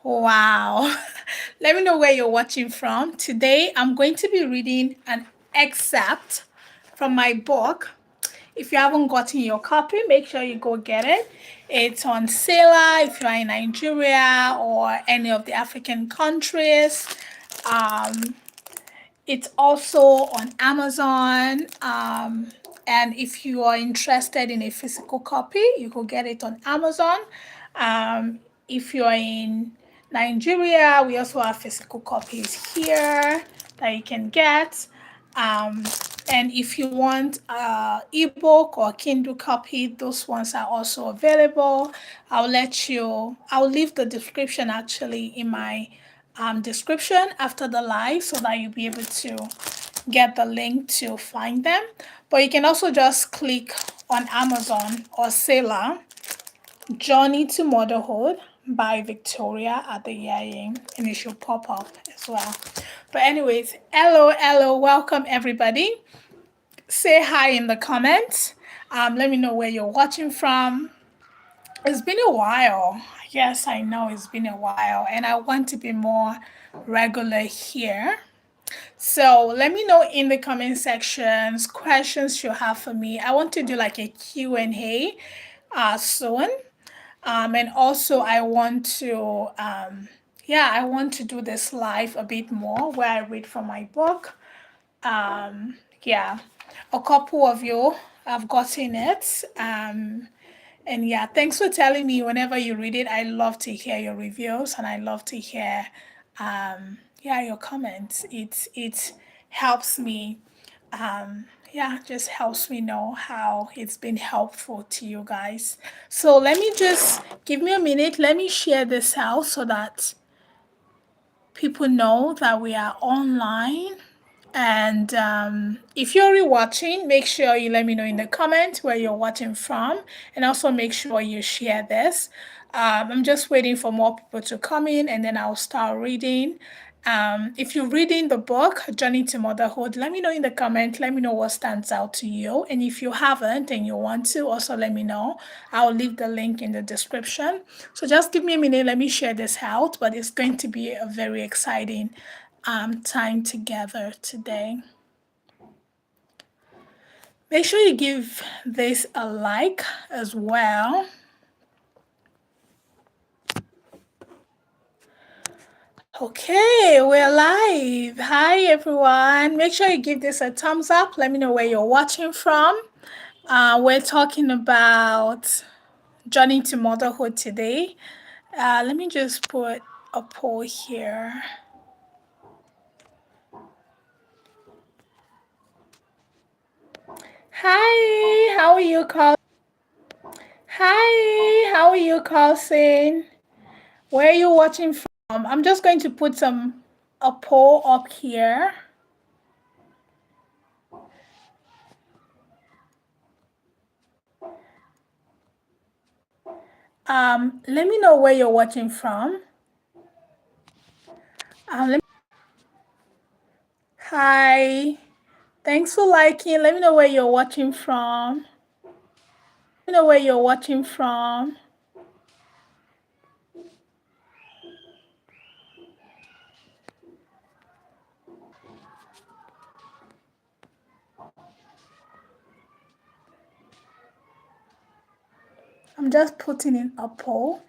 Wow. Let me know where you're watching from. Today, I'm going to be reading an excerpt from my book. If you haven't gotten your copy, make sure you go get it. It's on sale if you're in Nigeria or any of the African countries. Um, it's also on Amazon. And if you are interested in a physical copy, you could get it on Amazon. If you're in Nigeria, we also have physical copies here that you can get. Um, and if you want ebook or Kindle copy, those ones are also available. I'll leave the description actually in my description after the live so that you'll be able to get the link to find them. But you can also just click on Amazon or Sailor, Journey to Motherhood by Victoria at the end, and it should pop up as well. But anyways, hello, welcome everybody. Say hi in the comments. Let me know where you're watching from. It's been a while. Yes, I know it's been a while, and I want to be more regular here. So let me know in the comment sections questions you have for me. I want to do like a Q&A soon. And also I want to I want to do this live a bit more where I read from my book. Yeah, a couple of you have gotten it. And yeah, thanks for telling me whenever you read it. I love to hear your reviews and I love to hear your comments. It helps me just helps me know how it's been helpful to you guys. So let me just give me a minute. Let me share this out so that people know that we are online. And if you're rewatching, make sure you let me know in the comments where you're watching from. And also make sure you share this. I'm just waiting for more people to come in and then I'll start reading. If you're reading the book, Journey to Motherhood, let me know in the comment. Let me know what stands out to you. And if you haven't and you want to, also let me know. I'll leave the link in the description. So just give me a minute. Let me share this out. But it's going to be a very exciting time together today. Make sure you give this a like as well. Okay, we're live. Hi, everyone. Make sure you give this a thumbs up. Let me know where you're watching from. We're talking about Journey to Motherhood today. Let me just put a poll here. Hi, how are you, Carl? Hi, how are you, Carlson? Where are you watching from? I'm just going to put a poll up here. Let me know where you're watching from. Hi. Thanks for liking. Let me know where you're watching from. Let me know where you're watching from. I'm just putting in a poll.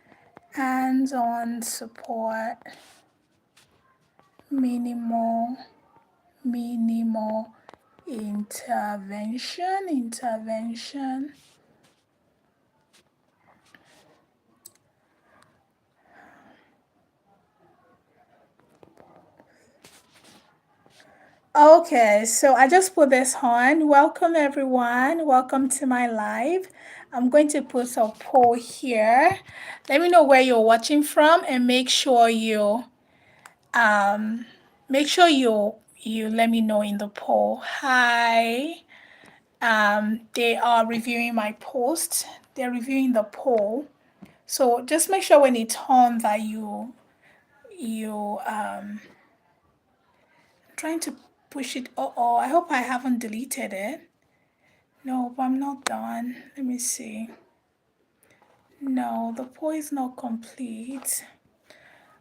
Hands-on support. Minimal intervention. Okay, so I just put this on. Welcome everyone. Welcome to my live. I'm going to put a poll here. Let me know where you're watching from and make sure you let me know in the poll. Hi. They are reviewing my post. They're reviewing the poll. So just make sure when it's on that you trying to push it. Oh, I hope I haven't deleted it. No, but I'm not done. Let me see. No, the poll is not complete.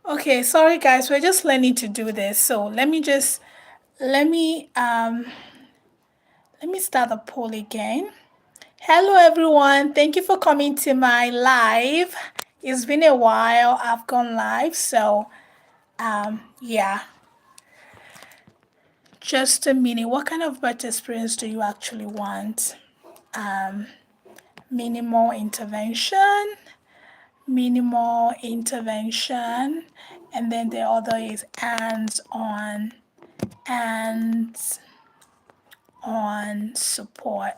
Okay, sorry guys, we're just learning to do this. So let me um let me start the poll again. Hello everyone, thank you for coming to my live. It's been a while I've gone live, so yeah. Just a minute. What kind of birth experience do you actually want? Minimal intervention, minimal intervention, and then the other is hands-on, hands-on support.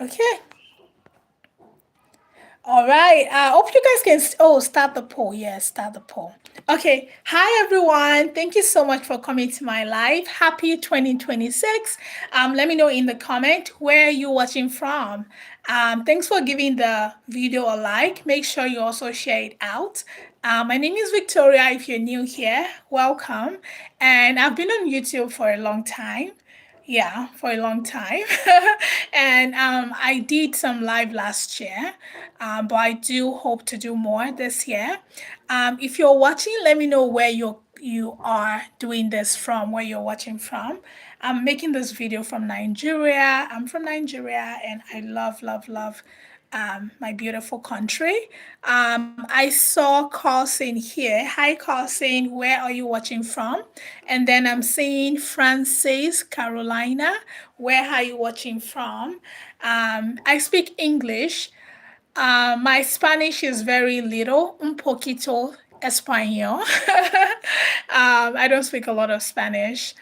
Okay. All right. I hope you guys can. Start the poll. Yes, start the poll. Okay. Hi, everyone. Thank you so much for coming to my live. Happy 2026. Let me know in the comment where you're watching from. Thanks for giving the video a like. Make sure you also share it out. My name is Victoria. If you're new here, welcome. And I've been on YouTube for a long time. Yeah, for a long time. And I did some live last year, but I do hope to do more this year. If you're watching, let me know where you are doing this from, where you're watching from. I'm making this video from Nigeria. I'm from Nigeria and I love, love, love my beautiful country. I saw Carlson here. Hi, Carlson. Where are you watching from? And then I'm seeing Francis, Carolina. Where are you watching from? I speak English. My Spanish is very little, un poquito español. I don't speak a lot of Spanish.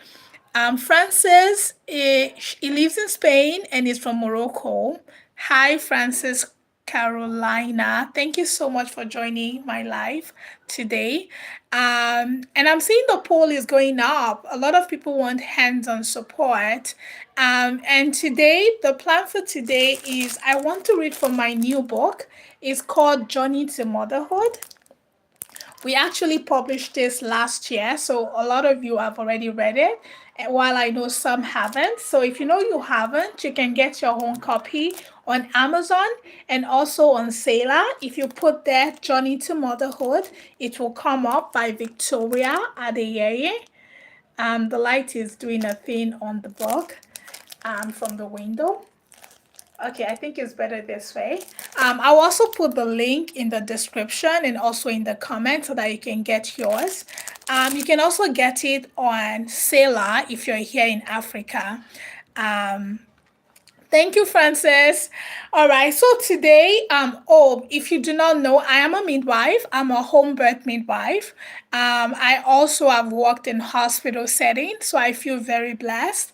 Francis, he lives in Spain and is from Morocco. Hi, Francis, Carolina. Thank you so much for joining my live today. And I'm seeing the poll is going up. A lot of people want hands-on support. And today, the plan for today is I want to read from my new book. It's called Journey to Motherhood. We actually published this last year, so a lot of you have already read it, while I know some haven't. So if you know you haven't, you can get your own copy on Amazon and also on Selah. If you put there Journey to Motherhood, it will come up by Victoria Adeyeye. The light is doing a thing on the book from the window. Okay, I think it's better this way. I'll also put the link in the description and also in the comments so that you can get yours. You can also get it on Selah if you're here in Africa. Thank you, Francis. All right, so today, if you do not know, I am a midwife. I'm a home birth midwife. I also have worked in hospital settings, so I feel very blessed.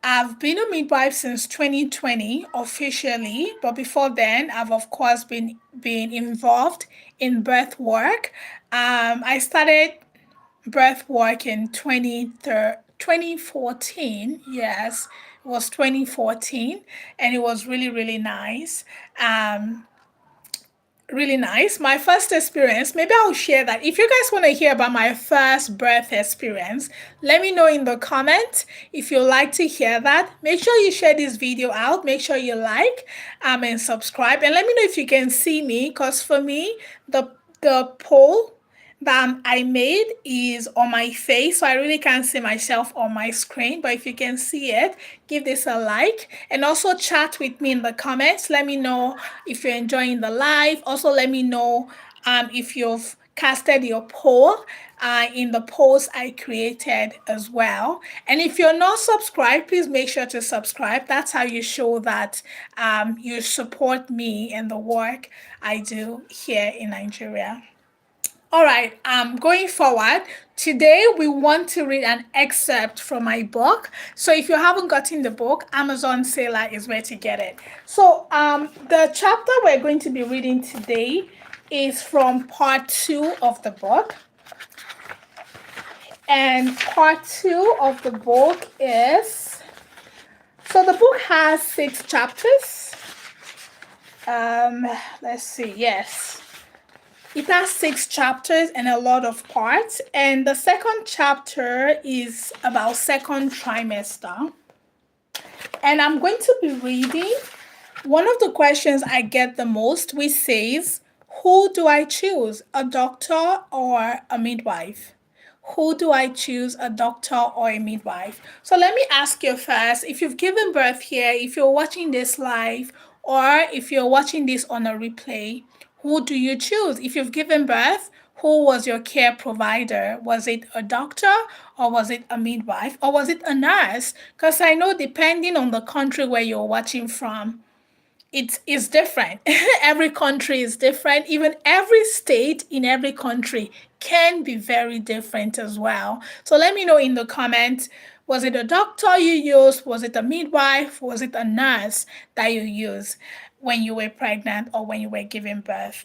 I've been a midwife since 2020 officially, but before then, I've of course been involved in birth work. I started birth work in 2014. Yes, it was 2014, and it was really, really nice. Really nice. My first experience, maybe I'll share that. If you guys want to hear about my first birth experience, let me know in the comments if you like to hear that. Make sure you share this video out. Make sure you like and subscribe. And let me know if you can see me, because for me, the poll that I made is on my face, so I really can't see myself on my screen. But if you can see it, give this a like and also chat with me in the comments. Let me know if you're enjoying the live. Also, let me know if you've casted your poll in the post I created as well. And if you're not subscribed, please make sure to subscribe. That's how you show that you support me and the work I do here in Nigeria. All right, going forward, today we want to read an excerpt from my book. So if you haven't gotten the book, Amazon Selah is where to get it. So the chapter we're going to be reading today is from part 2 of the book. And part 2 of the book is, so the book has 6 chapters. Let's see, yes. It has 6 chapters and a lot of parts. And the second chapter is about second trimester. And I'm going to be reading one of the questions I get the most, which says, Who do I choose, a doctor or a midwife? Who do I choose, a doctor or a midwife? So let me ask you first, if you've given birth here, if you're watching this live, or if you're watching this on a replay, who do you choose? If you've given birth, who was your care provider? Was it a doctor, or was it a midwife, or was it a nurse? Because I know depending on the country where you're watching from, it is different. Every country is different. Even every state in every country can be very different as well. So let me know in the comments, was it a doctor you used? Was it a midwife? Was it a nurse that you used when you were pregnant or when you were giving birth?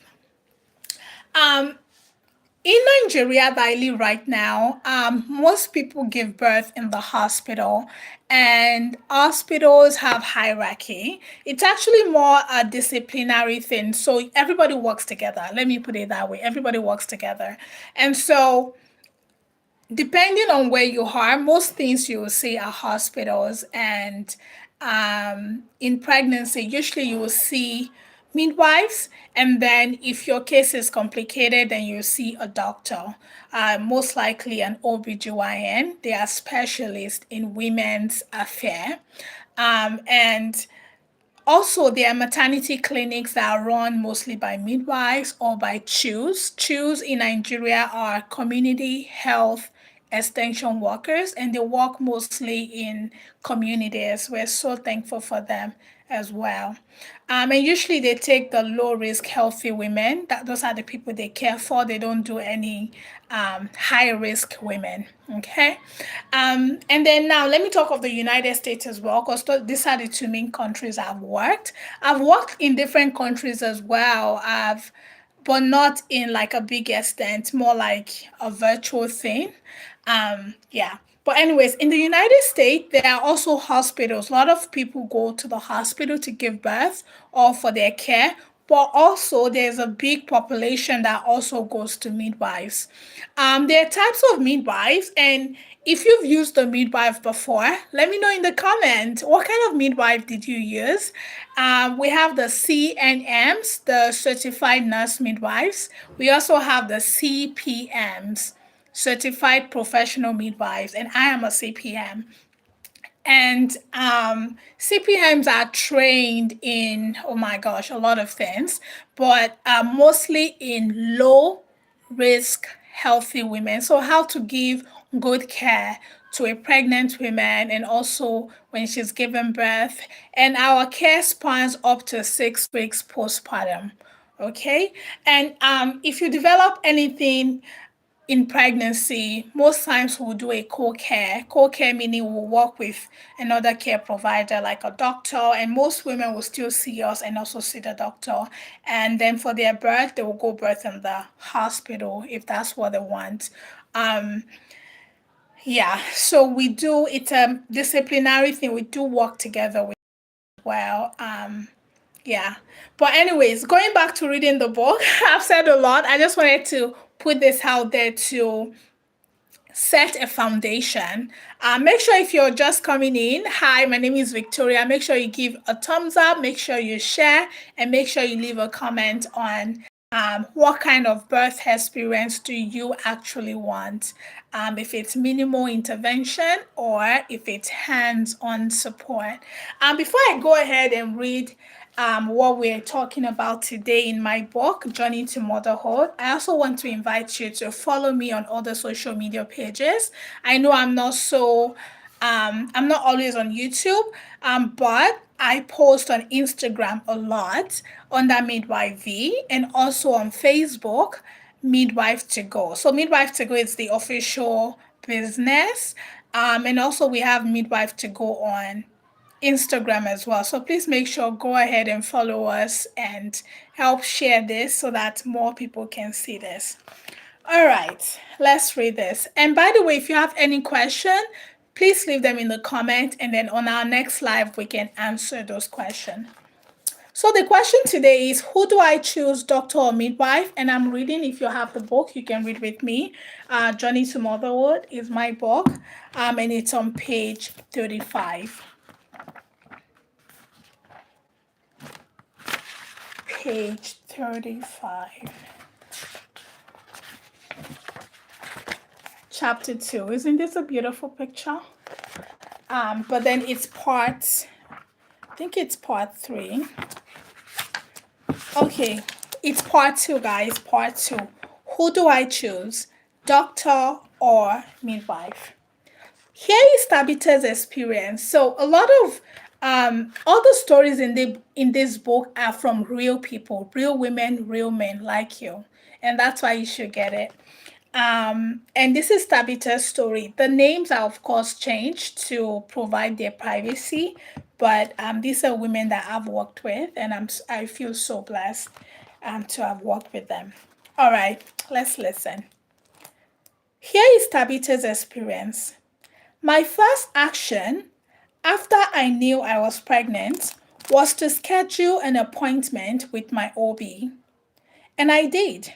In Nigeria that I live right now, most people give birth in the hospital, and hospitals have hierarchy. It's actually more a disciplinary thing. So everybody works together. Let me put it that way. Everybody works together. And so depending on where you are, most things you will see are hospitals, and in pregnancy, usually you will see midwives, and then if your case is complicated, then you see a doctor, most likely an OBGYN. They are specialists in women's affair. And also, there are maternity clinics that are run mostly by midwives or by CHOOS. CHOOS in Nigeria are community health extension workers, and they work mostly in communities. We're so thankful for them as well. And usually they take the low risk, healthy women. Those are the people they care for. They don't do any high risk women. Okay. And then now let me talk of the United States as well, because these are the two main countries I've worked. I've worked in different countries as well. But not in like a big extent, more like a virtual thing. Yeah. But anyways, in the United States, there are also hospitals. A lot of people go to the hospital to give birth or for their care. But also, there's a big population that also goes to midwives. There are types of midwives, and if you've used a midwife before, let me know in the comment, what kind of midwife did you use? We have the CNMs, the certified nurse midwives. We also have the CPMs, certified professional midwives, and I am a CPM. And CPMs are trained in, oh my gosh, a lot of things, but mostly in low risk, healthy women. So, how to give good care to a pregnant woman, and also when she's giving birth. And our care spans up to 6 weeks postpartum. Okay. And if you develop anything in pregnancy, most times we'll do a co-care. Co-care meaning we'll work with another care provider like a doctor, and most women will still see us and also see the doctor. And then for their birth, they will go birth in the hospital if that's what they want. Yeah, so we do, it's a disciplinary thing. We do work together with well. Yeah. But anyways, going back to reading the book, I've said a lot. I just wanted to put this out there to set a foundation. Make sure if you're just coming in, hi, my name is Victoria. Make sure you give a thumbs up, make sure you share, and make sure you leave a comment on what kind of birth experience do you actually want? If it's minimal intervention or if it's hands-on support. Before I go ahead and read what we're talking about today in my book, Journey to Motherhood, I also want to invite you to follow me on other social media pages. I know I'm not always on YouTube, but I post on Instagram a lot under Midwife V, and also on Facebook, Midwife to Go. So Midwife to Go is the official business. And also we have Midwife to Go on Instagram as well. So please make sure go ahead and follow us and help share this so that more people can see this. All right, let's read this. And by the way, if you have any question, please leave them in the comment, and then on our next live, we can answer those questions. So the question today is, who do I choose, doctor or midwife? And I'm reading, if you have the book, you can read with me. Journey to Motherhood is my book, and it's on page 35. Page 35. Chapter 2. Isn't this a beautiful picture? But then it's part, I think it's part 3. Okay, it's part 2, guys. Part 2. Who do I choose? Doctor or midwife? Here is Tabitha's experience. So a lot of all the stories in this book are from real people, real women, real men like you, and that's why you should get it. And this is Tabitha's story. The names are of course changed to provide their privacy, but these are women that I've worked with, and I feel so blessed to have worked with them. All right, let's listen. Here is Tabitha's experience. My first action after I knew I was pregnant was to schedule an appointment with my OB. And I did.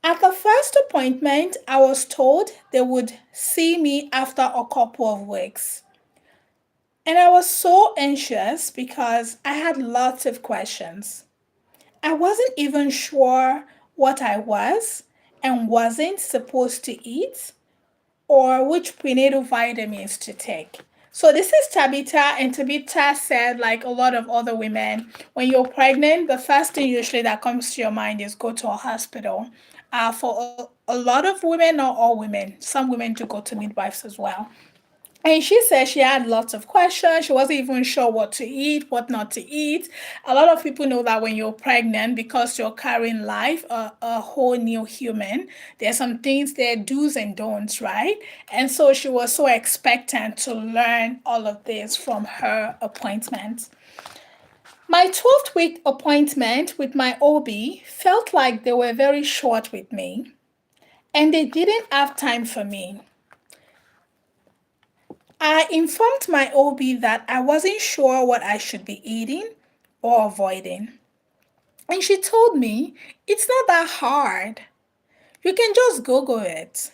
At the first appointment, I was told they would see me after a couple of weeks. And I was so anxious because I had lots of questions. I wasn't even sure what I was and wasn't supposed to eat or which prenatal vitamins to take. So this is Tabitha, and Tabitha said, like a lot of other women, when you're pregnant, the first thing usually that comes to your mind is go to a hospital. For a lot of women, not all women, some women do go to midwives as well. And she said she had lots of questions. She wasn't even sure what to eat, what not to eat. A lot of people know that when you're pregnant, because you're carrying life, a whole new human, there's some things there, do's and don'ts, right? And so she was so expectant to learn all of this from her appointment. My 12th week appointment with my OB felt like they were very short with me, and they didn't have time for me. I informed my OB that I wasn't sure what I should be eating or avoiding. And she told me, it's not that hard. You can just Google it.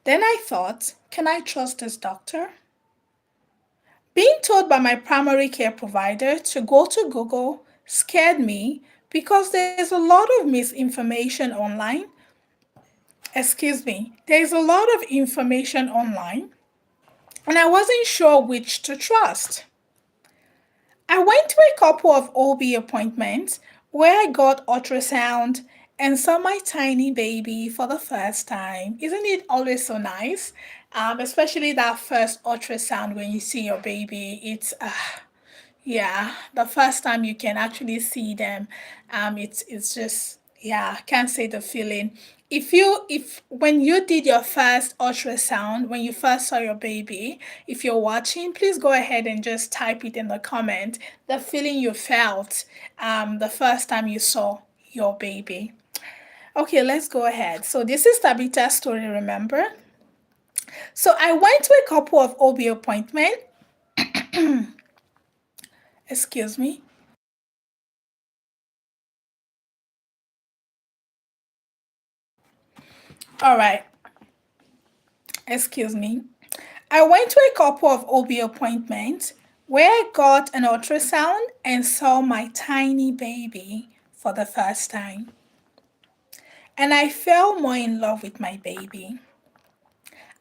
Then I thought, can I trust this doctor? Being told by my primary care provider to go to Google scared me because there's a lot of misinformation online. There's a lot of information online, and I wasn't sure which to trust. I went to a couple of OB appointments where I got ultrasound and saw my tiny baby for the first time. Isn't it always so nice? Especially that first ultrasound when you see your baby. Yeah, the first time you can actually see them. It's just, yeah, I can't say the feeling. If when you did your first ultrasound, when you first saw your baby, if you're watching, please go ahead and just type it in the comment, the feeling you felt the first time you saw your baby. Okay, let's go ahead. So this is Tabitha's story, remember? So I went to a couple of OB appointments. Excuse me. All right. Excuse me. I went to a couple of OB appointments where I got an ultrasound and saw my tiny baby for the first time. And I fell more in love with my baby.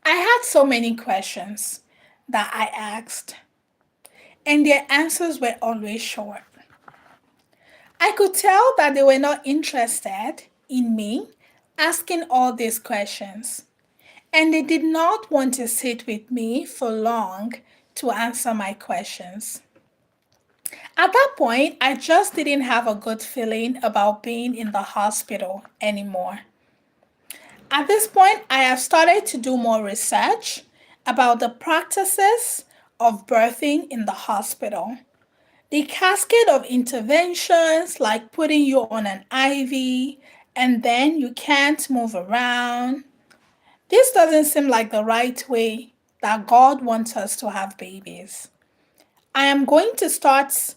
I had so many questions that I asked, and their answers were always short. I could tell that they were not interested in me asking all these questions, and they did not want to sit with me for long to answer my questions. At that point, I just didn't have a good feeling about being in the hospital anymore. At this point, I have started to do more research about the practices of birthing in the hospital. The cascade of interventions like putting you on an IV and then you can't move around. This doesn't seem like the right way that God wants us to have babies. I am going to start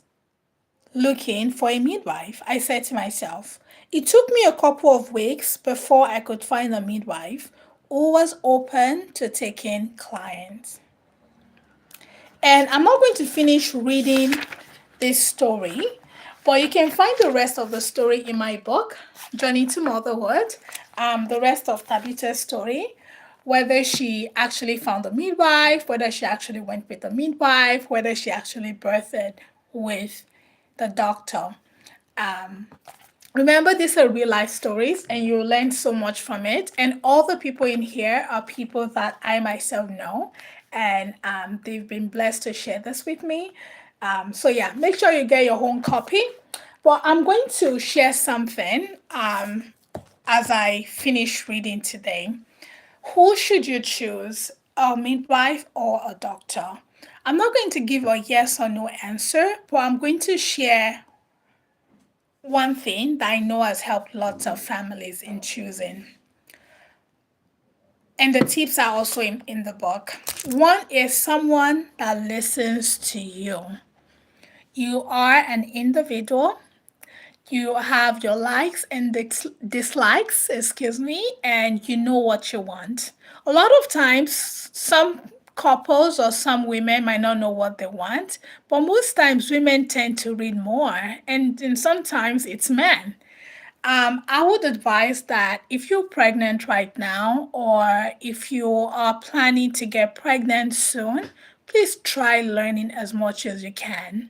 looking for a midwife, I said to myself. It took me a couple of weeks before I could find a midwife who was open to taking clients. And I'm not going to finish reading this story, But you can find the rest of the story in my book, Journey to Motherhood, the rest of Tabitha's story, whether she actually found a midwife, whether she actually went with a midwife, whether she actually birthed with the doctor. Um, Remember, these are real life stories and you learn so much from it. And all the people in here are people that I myself know. And they've been blessed to share this with me. So yeah, make sure you get your own copy. But I'm going to share something as I finish reading today. Who should you choose, a midwife or a doctor? I'm not going to give a yes or no answer, but I'm going to share one thing that I know has helped lots of families in choosing. And the tips are also in the book. One is someone that listens to you. You are an individual. You have your likes and dislikes, excuse me, and you know what you want. A lot of times, some couples or some women might not know what they want, but most times women tend to read more, and sometimes it's men. I would advise that if you're pregnant right now or if you are planning to get pregnant soon, please try learning as much as you can.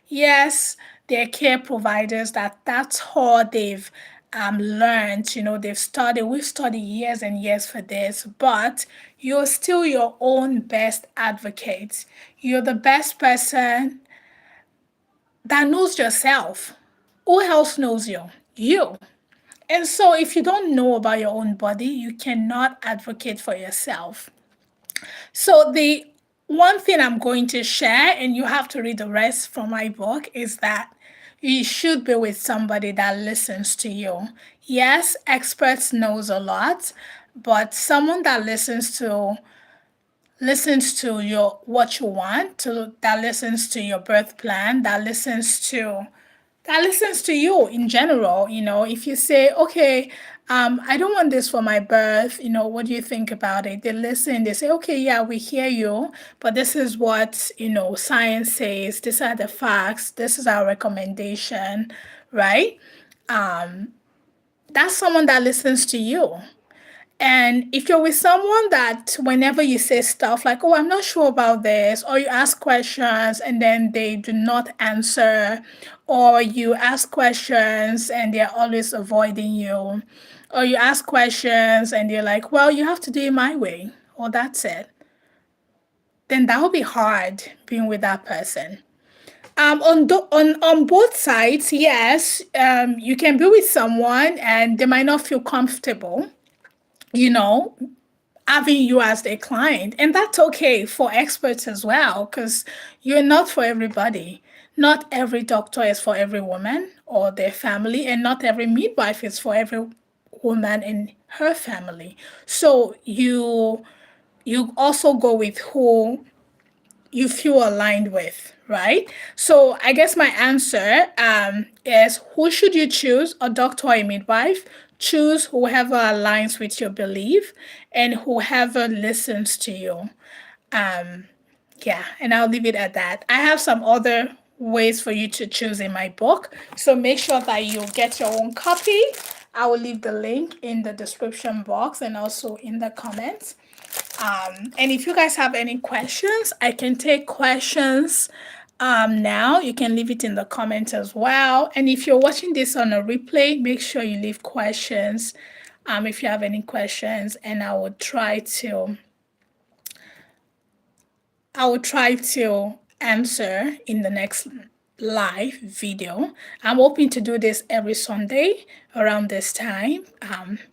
Yes, there are care providers that's all they've learned, they've studied, we've studied years and years for this, but you're still your own best advocate. You're the best person that knows yourself. Who else knows you? You. And so, if you don't know about your own body, you cannot advocate for yourself. So, the one thing I'm going to share, and you have to read the rest from my book, is that you should be with somebody that listens to you. Yes, experts knows a lot, but someone that listens to your what you want, that listens to your birth plan, that listens to you in general. If you say, okay, I don't want this for my birth, what do you think about it? They listen, they say, okay, yeah, we hear you, but this is what, science says, these are the facts, this is our recommendation, right? That's someone that listens to you. And if you're with someone that whenever you say stuff like, oh, I'm not sure about this, or you ask questions and then they do not answer, or you ask questions and they're always avoiding you, or you ask questions and they're like, well, you have to do it my way, or that's it, then that will be hard being with that person. On both sides, yes, you can be with someone and they might not feel comfortable, you know, having you as their client. And that's okay for experts as well, because you're not for everybody. Not every doctor is for every woman or their family, and not every midwife is for every woman and her family. So you also go with who you feel aligned with, right? So I guess my answer is, who should you choose, a doctor or a midwife? Choose whoever aligns with your belief and whoever listens to you. Yeah, and I'll leave it at that. I have some other ways for you to choose in my book, so make sure that you get your own copy. I will leave the link in the description box and also in the comments. And if you guys have any questions, I can take questions now. You can leave it in the comments as well. And if you're watching this on a replay, make sure you leave questions if you have any questions, and I will try to answer in the next live video. I'm hoping to do this every Sunday around this time,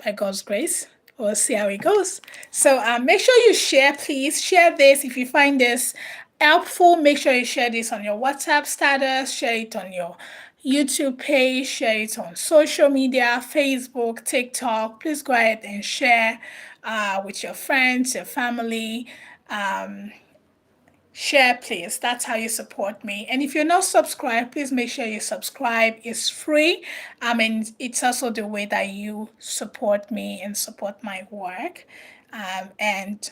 by God's grace. We'll see how it goes. So make sure you share, please. Share this if you find this helpful. Make sure you share this on your WhatsApp status, share it on your YouTube page, share it on social media, Facebook, TikTok. Please go ahead and share with your friends, your family. Share, please. That's how you support me. And if you're not subscribed, please make sure you subscribe. It's free. And it's also the way that you support me and support my work. And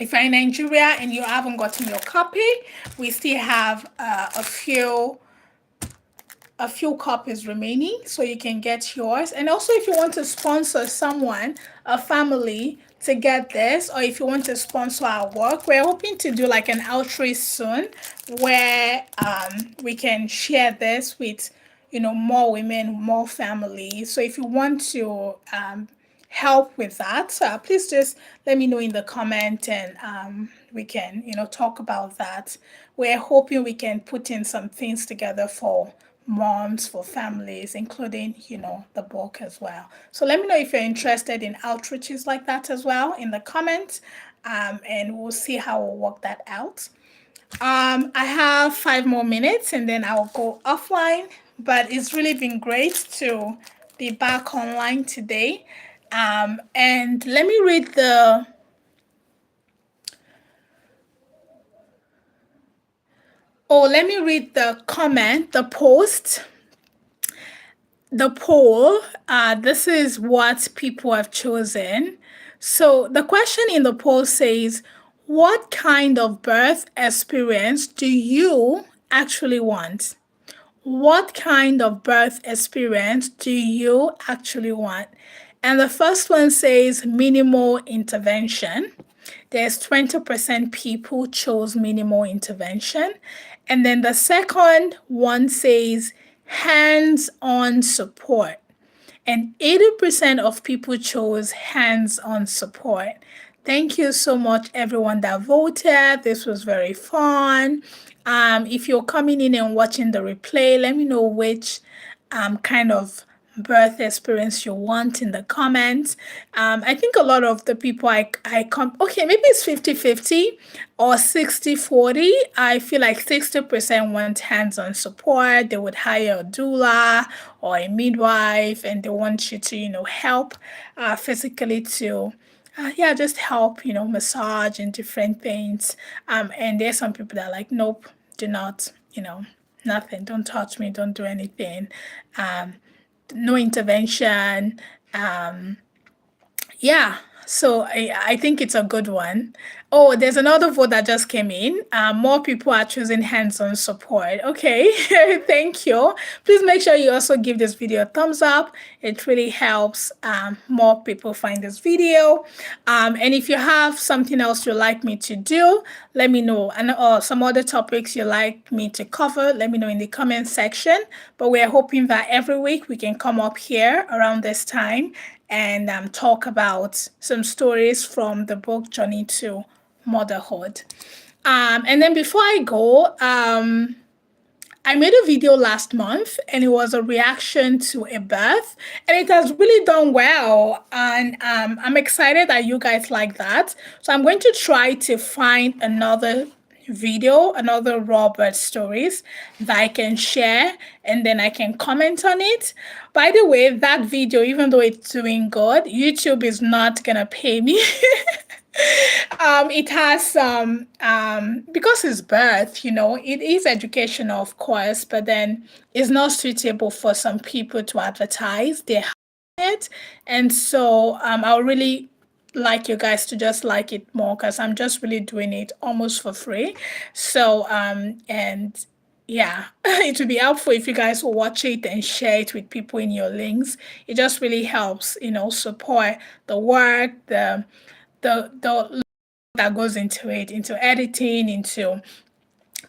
if you're in Nigeria and you haven't gotten your copy, we still have a few a few copies remaining, so you can get yours. And also, if you want to sponsor someone, a family, to get this, or if you want to sponsor our work, we're hoping to do like an outreach soon where we can share this with, you know, more women, more families. So if you want to help with that, please just let me know in the comment, and we can, you know, talk about that. We're hoping we can put in some things together for moms, for families, including, you know, the book as well. So let me know if you're interested in outreaches like that as well in the comments, and we'll see how we'll work that out. I have 5 more minutes and then I'll go offline, but it's really been great to be back online today. And let me read the comment, the post, the poll. This is what people have chosen. So the question in the poll says, what kind of birth experience do you actually want? What kind of birth experience do you actually want? And the first one says minimal intervention. There's 20% people chose minimal intervention. And then the second one says hands-on support. And 80% of people chose hands-on support. Thank you so much, everyone that voted. This was very fun. If you're coming in and watching the replay, let me know which kind of birth experience you want in the comments. I think a lot of the people okay, maybe it's 50-50 or 60-40. I feel like 60% want hands-on support. They would hire a doula or a midwife, and they want you to, you know, help physically to just help, you know, massage and different things. And there's some people that are like, nope, do not, you know, nothing, don't touch me, don't do anything, no intervention. Yeah, so I think it's a good one. Oh, there's another vote that just came in. More people are choosing hands-on support. Okay, thank you. Please make sure you also give this video a thumbs up. It really helps more people find this video. And if you have something else you'd like me to do, let me know. And some other topics you'd like me to cover, let me know in the comment section. But we're hoping that every week we can come up here around this time and talk about some stories from the book Journey to Motherhood. And then before I go, I made a video last month and it was a reaction to a birth, and it has really done well. And I'm excited that you guys like that. So I'm going to try to find another video, another raw birth stories that I can share, and then I can comment on it. By the way, that video, even though it's doing good, YouTube is not gonna pay me. It has some because it's birth, you know, it is educational, of course, but then it's not suitable for some people to advertise their it. And so I would really like you guys to just like it more, because I'm just really doing it almost for free. So and yeah, it would be helpful if you guys will watch it and share it with people in your links. It just really helps, you know, support the work, the that goes into it, into editing, into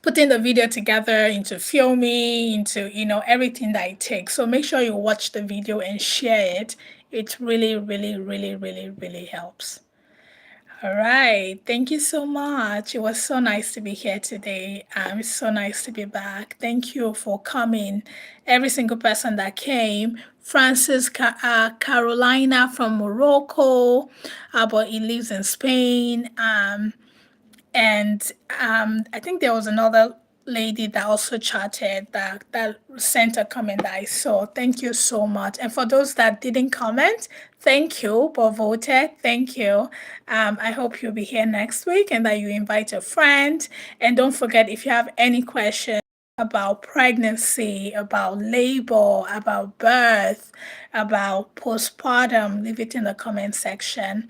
putting the video together, into filming, into, you know, everything that it takes. So make sure you watch the video and share it. It really, really, really, really, really helps. All right. Thank you so much. It was so nice to be here today. It's so nice to be back. Thank you for coming. Every single person that came. Francis Carolina from Morocco, but he lives in Spain. And I think there was another lady that also chatted that sent a comment that I saw. Thank you so much. And for those that didn't comment, thank you, but voted. Thank you. I hope you'll be here next week and that you invite a friend. And don't forget, if you have any questions about pregnancy, about labor, about birth, about postpartum, leave it in the comment section.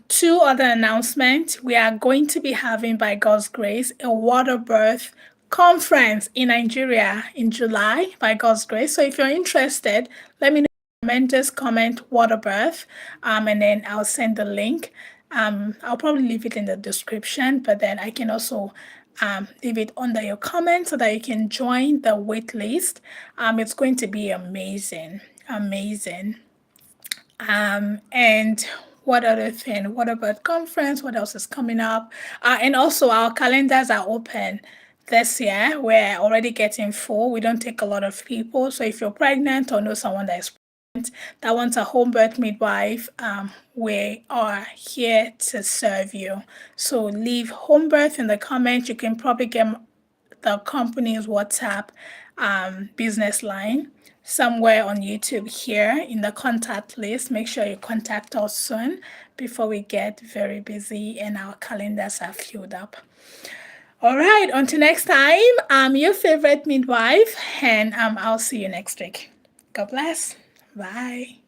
Two other announcements. We are going to be having, by God's grace, a WATERBIRTH conference in Nigeria in July by God's grace. So if you're interested, let me know. Just comment WATERBIRTH, and then I'll send the link. I'll probably leave it in the description, but then I can also leave it under your comment so that you can join the wait list. It's going to be amazing, amazing. And what other thing? What about conference? What else is coming up? And also our calendars are open this year. We're already getting full. We don't take a lot of people. So if you're pregnant or know someone that is pregnant that wants a home birth midwife, we are here to serve you. So leave home birth in the comments. You can probably get the company's WhatsApp business line somewhere on YouTube here in the contact list. Make sure you contact us soon before we get very busy and our calendars are filled up. All right, until next time, I'm your favorite midwife, and I'll see you next week. God bless. Bye.